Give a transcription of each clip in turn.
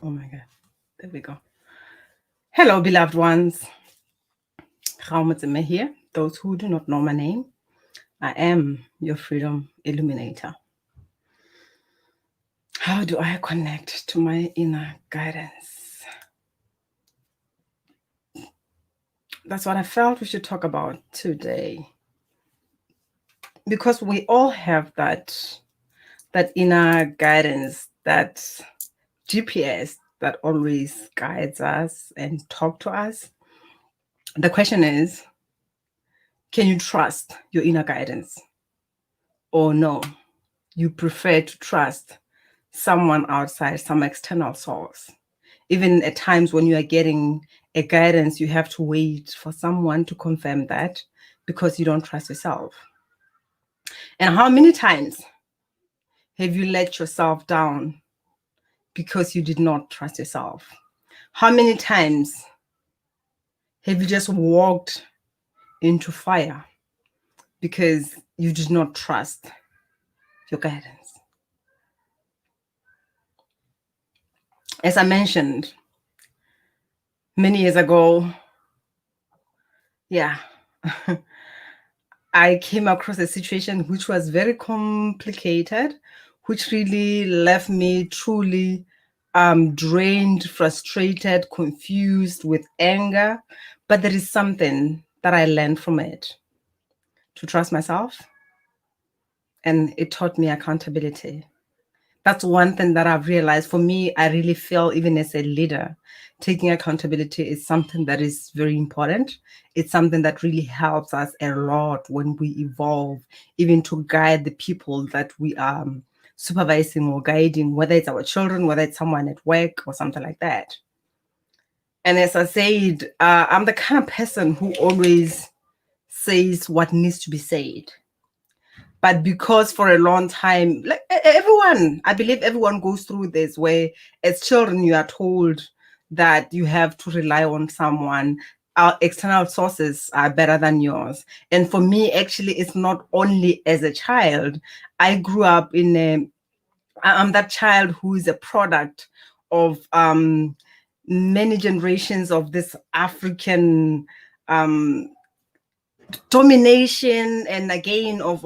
Oh my God. There we go. Hello, beloved ones. Raumatsime here. Those who do not know my name, I am your freedom illuminator. How do I connect to my inner guidance? That's what I felt we should talk about today. Because we all have that inner guidance, that GPS that always guides us and talk to us. The question is, can you trust your inner guidance? Or no, you prefer to trust someone outside, some external source? Even at times when you are getting a guidance, you have to wait for someone to confirm that because you don't trust yourself. And how many times have you let yourself down because you did not trust yourself? How many times have you just walked into fire because you did not trust your guidance? As I mentioned many years ago, I came across a situation which was very complicated, which really left me truly drained, frustrated, confused, with anger. But there is something that I learned from it: to trust myself, and it taught me accountability. That's one thing that I've realized. For me, I really feel, even as a leader, taking accountability is something that is very important. It's something that really helps us a lot when we evolve, even to guide the people that we are supervising or guiding, whether it's our children, whether it's someone at work or something like that. And as I said, I'm the kind of person who always says what needs to be said. But because for a long time, like everyone, I believe everyone goes through this, where as children you are told that you have to rely on someone. Our external sources are better than yours. And for me, actually, it's not only as a child. I grew up I'm that child who is a product of many generations of this African domination, and again of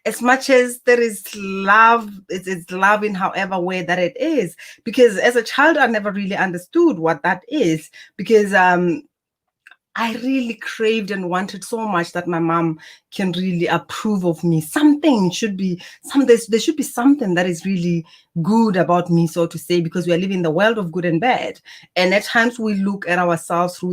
as much as there is love, it's love in however way that it is. Because as a child, I never really understood what that is, because I really craved and wanted so much that my mom can really approve of me. There should be something that is really good about me, so to say, because we are living in the world of good and bad. And at times we look at ourselves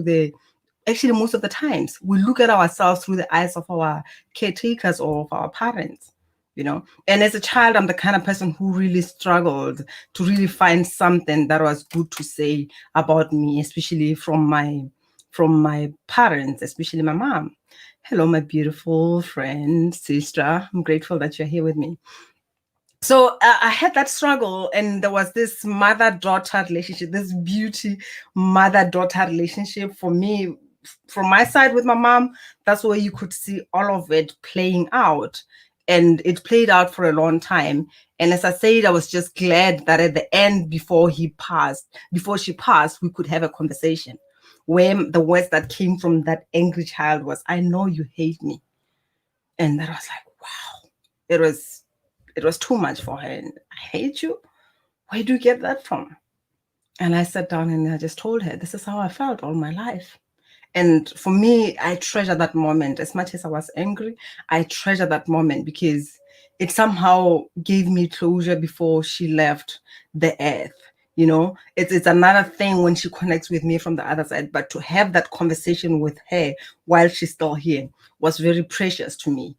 actually, most of the times, we look at ourselves through the eyes of our caretakers or of our parents. And as a child, I'm the kind of person who really struggled to really find something that was good to say about me, especially from my parents, especially my mom. Hello, my beautiful friend, sister. I'm grateful that you're here with me. So I had that struggle, and there was this mother-daughter relationship, this beauty mother-daughter relationship for me. From my side with my mom, that's where you could see all of it playing out. And it played out for a long time. And as I said, I was just glad that at the end, before she passed, we could have a conversation where the words that came from that angry child was, "I know you hate me." And that was like, wow. It was too much for her. And, "I hate you? Where do you get that from?" And I sat down and I just told her, this is how I felt all my life. And for me, I treasure that moment. As much as I was angry, I treasure that moment because it somehow gave me closure before she left the earth. It's another thing when she connects with me from the other side, but to have that conversation with her while she's still here was very precious to me.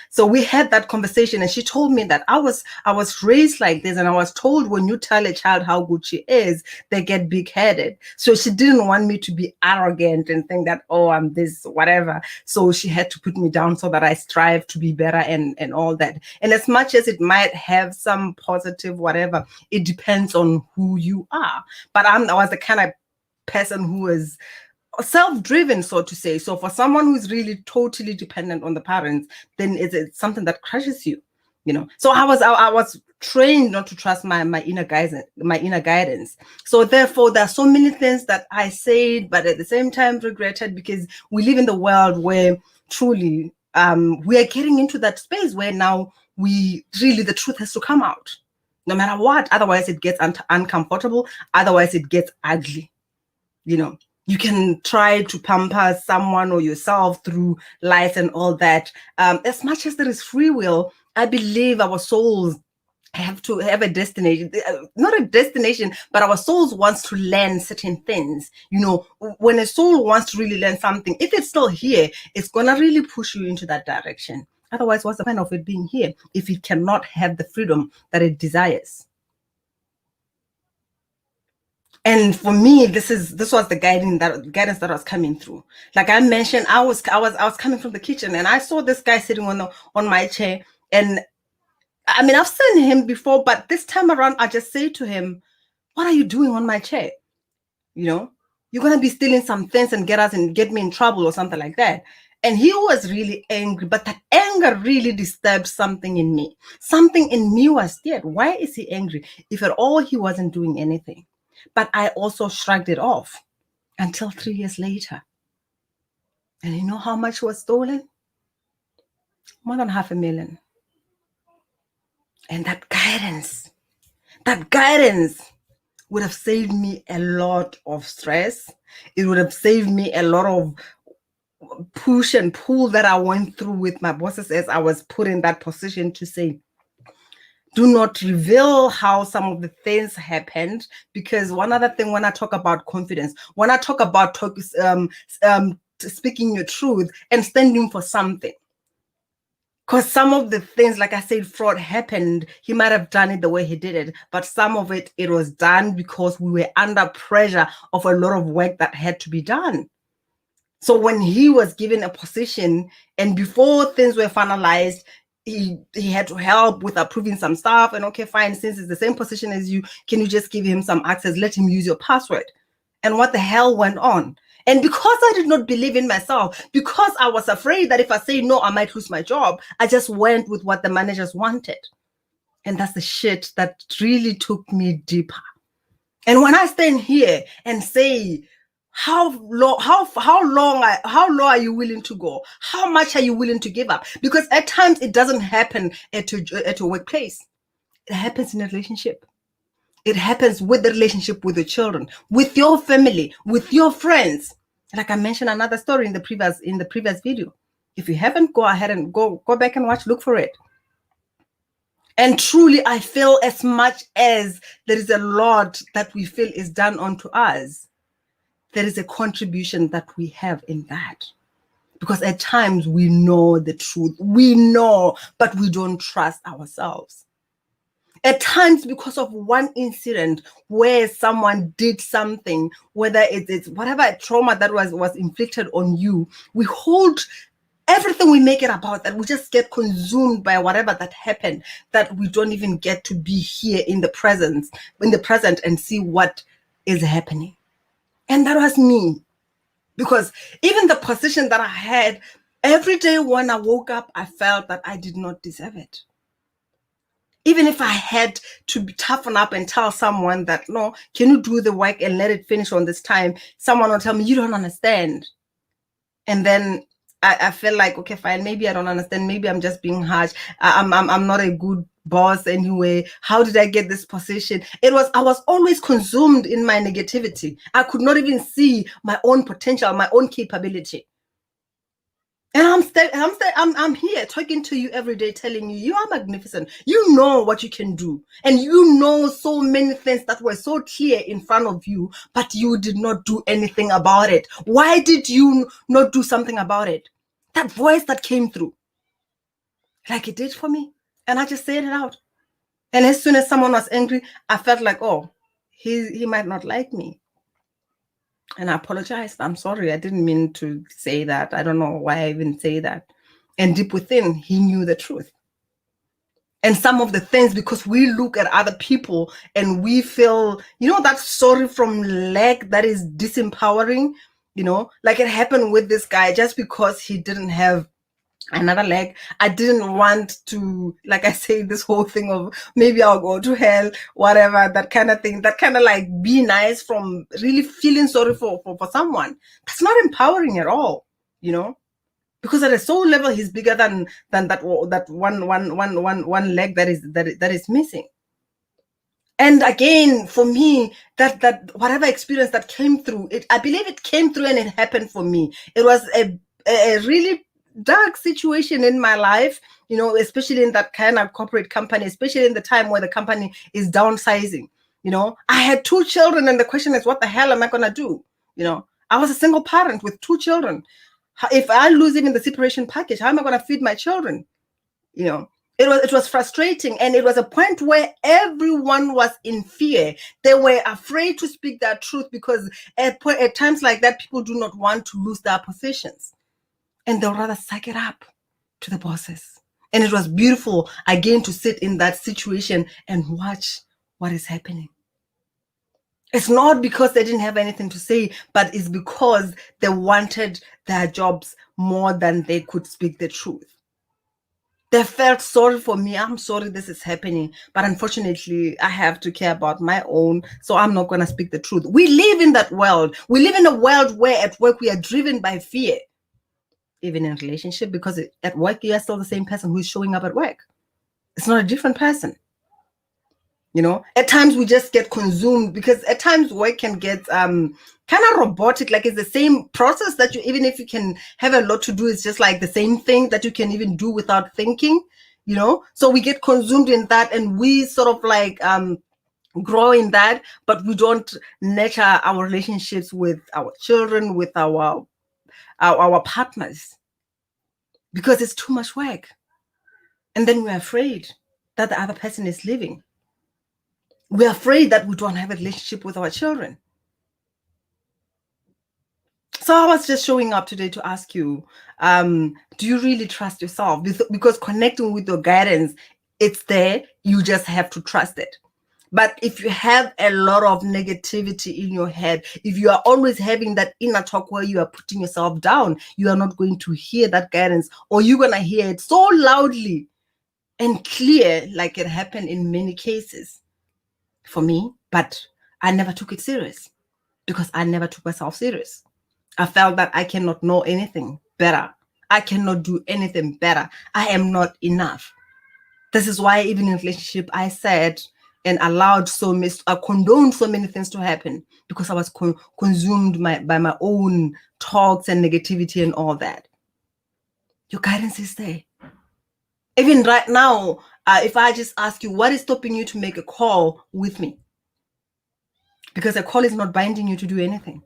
So we had that conversation, and she told me that I was raised like this, and I was told, when you tell a child how good she is, they get big-headed. So she didn't want me to be arrogant and think that, oh, I'm this, whatever. So she had to put me down so that I strive to be better and all that. And as much as it might have some positive whatever, it depends on who you are. But I was the kind of person who is self-driven, so to say. So for someone who's really totally dependent on the parents, then it's something that crushes you. So I was trained not to trust my inner guidance. So therefore there are so many things that I said but at the same time regretted, because we live in the world where truly we are getting into that space where now the truth has to come out no matter what. Otherwise it gets uncomfortable, otherwise it gets ugly. You can try to pamper someone or yourself through life and all that. As much as there is free will, I believe our souls have to have a destination, not a destination, but our souls wants to learn certain things. When a soul wants to really learn something, if it's still here, it's gonna really push you into that direction. Otherwise, what's the point of it being here if it cannot have the freedom that it desires? And for me, this was the guidance that was coming through. Like I mentioned, I was coming from the kitchen and I saw this guy sitting on my chair. And I mean, I've seen him before, but this time around, I just say to him, "What are you doing on my chair? You're gonna be stealing some things and get me in trouble or something like that." And he was really angry, but that anger really disturbed something in me. Something in me was scared. Why is he angry? If at all he wasn't doing anything. But I also shrugged it off until 3 years later. And you know how much was stolen? More than $500,000. And that guidance would have saved me a lot of stress. It would have saved me a lot of push and pull that I went through with my bosses as I was put in that position to say, do not reveal how some of the things happened. Because one other thing, when I talk about confidence, when I talk about speaking your truth and standing for something, because some of the things, like I said, fraud happened. He might have done it the way he did it, but some of it was done because we were under pressure of a lot of work that had to be done. So when he was given a position and before things were finalized, he had to help with approving some stuff. And okay, fine, since it's the same position as you, can you just give him some access? Let him use your password. And what the hell went on? And because I did not believe in myself, because I was afraid that if I say no, I might lose my job, I just went with what the managers wanted. And that's the shit that really took me deeper. And when I stand here and say, how low are you willing to go? How much are you willing to give up? Because at times it doesn't happen at your workplace. It happens in a relationship. It happens with the relationship with the children, with your family, with your friends. Like I mentioned another story in the previous video. If you haven't, go ahead and go back and watch, look for it. And truly, I feel as much as there is a lot that we feel is done unto us, there is a contribution that we have in that. Because at times we know the truth. We know, but we don't trust ourselves. At times, because of one incident where someone did something, whether it's whatever trauma that was inflicted on you, we hold everything, we make it about that. We just get consumed by whatever that happened, that we don't even get to be here in the present and see what is happening. And that was me. Because even the position that I had, every day when I woke up, I felt that I did not deserve it. Even if I had to toughen up and tell someone that, no, can you do the work and let it finish on this time? Someone will tell me, you don't understand. And then I feel like, okay, fine, maybe I don't understand. Maybe I'm just being harsh. I'm not a good boss anyway. How did I get this position? I was always consumed in my negativity. I could not even see my own potential, my own capability. And I'm here talking to you every day, telling you, you are magnificent. You know what you can do. And you know so many things that were so clear in front of you, but you did not do anything about it. Why did you not do something about it? That voice that came through, like it did for me. And I just said it out. And as soon as someone was angry, I felt like, oh, he might not like me. And I apologized. I'm sorry. I didn't mean to say that. I don't know why I even say that. And deep within, he knew the truth. And some of the things, because we look at other people and we feel, that sorry from lack that is disempowering, like it happened with this guy just because he didn't have another leg. I didn't want to, like I say, this whole thing of maybe I'll go to hell, whatever, that kind of thing, that kind of like be nice from really feeling sorry for someone. That's not empowering at all, you know, because at a soul level, he's bigger than that one leg that is missing. And again, for me, that whatever experience that came through, it, I believe it came through and it happened for me. It was a really dark situation in my life, you know, especially in that kind of corporate company, especially in the time where the company is downsizing. You know, I had 2 children, and the question is, what the hell am I gonna do? You know, I was a single parent with 2 children. If I lose even the separation package, how am I gonna feed my children? You know, it was frustrating, and it was a point where everyone was in fear. They were afraid to speak their truth because at times like that, people do not want to lose their positions, and they'll rather suck it up to the bosses. And it was beautiful again to sit in that situation and watch what is happening. It's not because they didn't have anything to say, but it's because they wanted their jobs more than they could speak the truth. They felt sorry for me. I'm sorry this is happening, but unfortunately, I have to care about my own, so I'm not going to speak the truth. We live in that world. We live in a world where at work we are driven by fear, even in relationship, because at work you are still the same person who is showing up at work. It's not a different person. You know, at times we just get consumed because at times work can get kind of robotic. Like it's the same process that you, even if you can have a lot to do, it's just like the same thing that you can even do without thinking, you know. So we get consumed in that, and we sort of like grow in that, but we don't nurture our relationships with our children, with our partners, because it's too much work. And then we're afraid that the other person is leaving. We're afraid that we don't have a relationship with our children. So I was just showing up today to ask you, do you really trust yourself? Because connecting with your guidance, it's there. You just have to trust it. But if you have a lot of negativity in your head, if you are always having that inner talk where you are putting yourself down, you are not going to hear that guidance, or you're going to hear it so loudly and clear, like it happened in many cases for me, but I never took it serious because I never took myself serious. I felt that I cannot know anything better. I cannot do anything better. I am not enough. This is why even in relationship, I said and allowed I condoned so many things to happen because I was consumed by my own talks and negativity and all that. Your guidance is there. Even right now, if I just ask you, what is stopping you to make a call with me? Because a call is not binding you to do anything.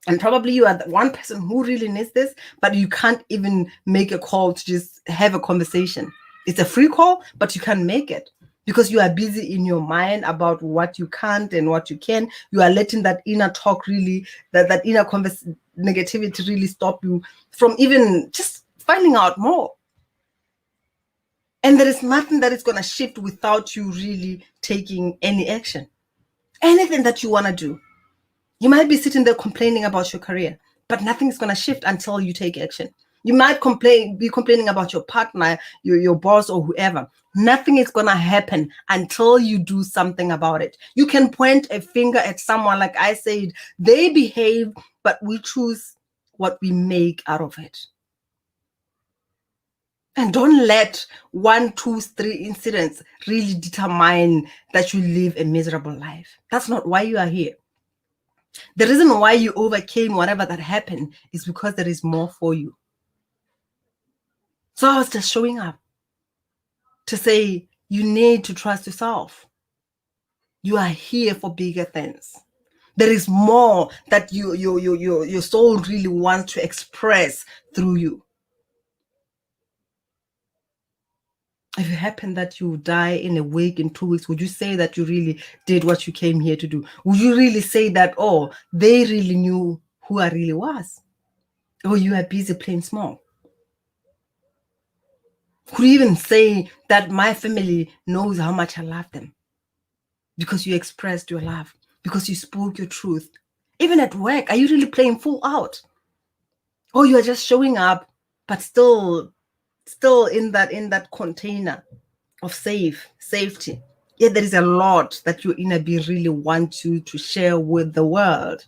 And probably you are the one person who really needs this, but you can't even make a call to just have a conversation. It's a free call, but you can't make it because you are busy in your mind about what you can't and what you can. You are letting that inner talk really, that inner negativity really stop you from even just finding out more. And there is nothing that is going to shift without you really taking any action. Anything that you want to do. You might be sitting there complaining about your career, but nothing's going to shift until you take action. You might be complaining about your partner, your boss, or whoever. Nothing is going to happen until you do something about it. You can point a finger at someone, like I said, they behave, but we choose what we make out of it. And don't let 1, 2, 3 incidents really determine that you live a miserable life. That's not why you are here. The reason why you overcame whatever that happened is because there is more for you. So I was just showing up to say you need to trust yourself. You are here for bigger things. There is more that your soul really wants to express through you. If it happened that you die in a week, in 2 weeks, would you say that you really did what you came here to do? Would you really say that, oh, they really knew who I really was? Or you are busy playing small? Could you even say that my family knows how much I love them? Because you expressed your love, because you spoke your truth. Even at work, are you really playing full out? Or you are just showing up, but still still in that container of safety. Yet there is a lot that your inner being really wants you to share with the world.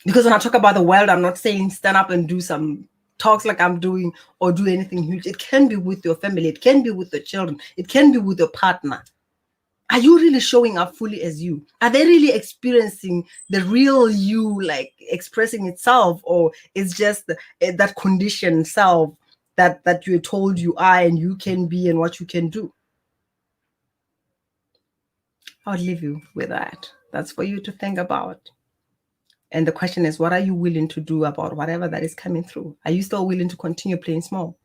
Because when I talk about the world, I'm not saying stand up and do some talks like I'm doing or do anything huge. It can be with your family, it can be with the children, it can be with your partner. Are you really showing up fully as you? Are they really experiencing the real you, like expressing itself, or it's just that conditioned self that you're told you are and you can be and what you can do? I'll leave you with that. That's for you to think about. And the question is, what are you willing to do about whatever that is coming through? Are you still willing to continue playing small?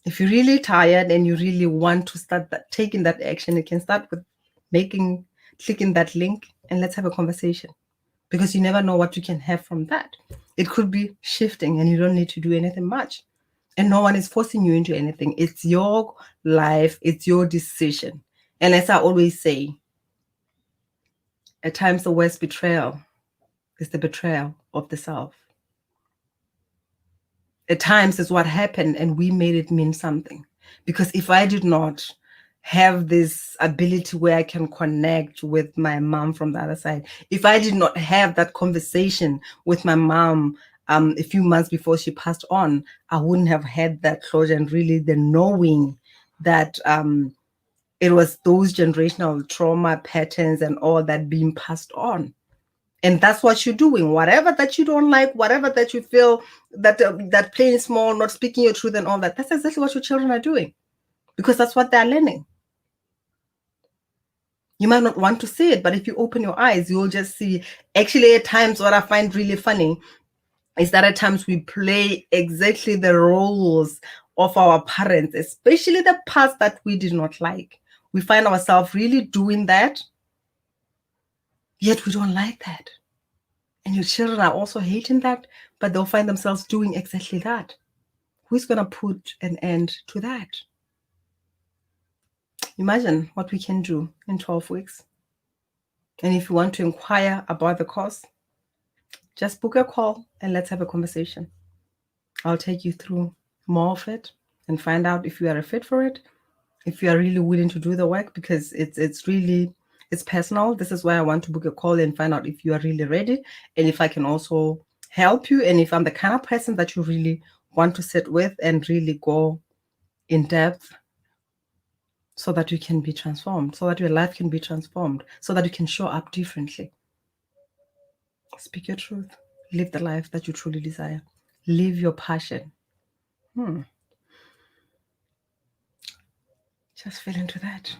If you're really tired and you really want to start taking that action, you can start with clicking that link and let's have a conversation, because you never know what you can have from that. It could be shifting and you don't need to do anything much. And no one is forcing you into anything. It's your life. It's your decision. And as I always say, at times the worst betrayal is the betrayal of the self. At times it's what happened and we made it mean something. Because if I did not have this ability where I can connect with my mom from the other side, if I did not have that conversation with my mom a few months before she passed on, I wouldn't have had that closure and really the knowing that it was those generational trauma patterns and all that being passed on. And that's what you're doing. Whatever that you don't like, whatever that you feel that playing small, not speaking your truth and all that, that's exactly what your children are doing, because that's what they're learning. You might not want to see it, but if you open your eyes, you'll just see. Actually, at times, what I find really funny is that at times we play exactly the roles of our parents, especially the parts that we did not like. We find ourselves really doing that, yet we don't like that. And your children are also hating that, but they'll find themselves doing exactly that. Who's going to put an end to that? Imagine what we can do in 12 weeks. And if you want to inquire about the course, just book a call and let's have a conversation. I'll take you through more of it and find out if you are a fit for it, if you are really willing to do the work, because it's personal. This is why I want to book a call and find out if you are really ready and if I can also help you, and if I'm the kind of person that you really want to sit with and really go in depth so that you can be transformed, so that your life can be transformed, so that you can show up differently. Speak your truth. Live the life that you truly desire. Live your passion. Just feel into that.